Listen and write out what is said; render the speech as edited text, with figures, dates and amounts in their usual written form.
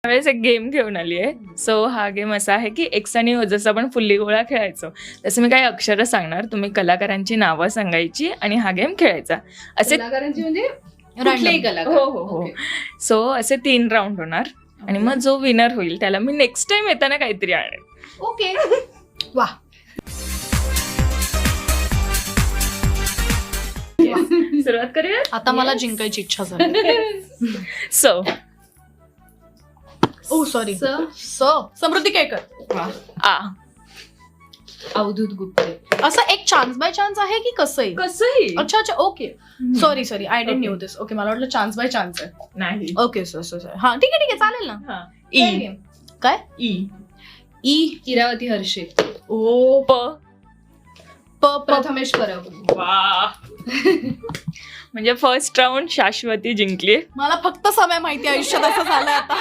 त्यावेळेस एक गेम घेऊन आली आहे. सो हा गेम असा आहे की एक्स आणि ओ जसं आपण फुल्ली गोळा खेळायचो तसं मी काही अक्षरं सांगणार, तुम्ही कलाकारांची नावं सांगायची आणि हा गेम खेळायचा. असे कलाकारांची म्हणजे कुठलेही कलाकार. हो हो हो. सो असे 3 राऊंड होणार आणि मग जो विनर होईल त्याला मी नेक्स्ट टाइम येताना काहीतरी आणेन. ओके. वा. सुरुवात करूया. आता मला जिंकायची इच्छा झाली. सो ओ सॉरी. समृद्धी केळकर. आ अवधूत गुप्ते. असं एक चान्स बाय चान्स आहे की कसं आहे? कसंही अच्छा अच्छा okay. Sorry I didn't knew this. Okay मला वाटलं चान्स बाय चान्स आहे. नाही. ओके सो हा ठीक आहे चालेल ना. हा. ई. काय ई. ई इरावती हर्षे. ओ प. प्रथमेश परब. वा. म्हणजे फर्स्ट राऊंड शाश्वती जिंकली. मला फक्त समय माहिती आयुष्यात असं झालं आता.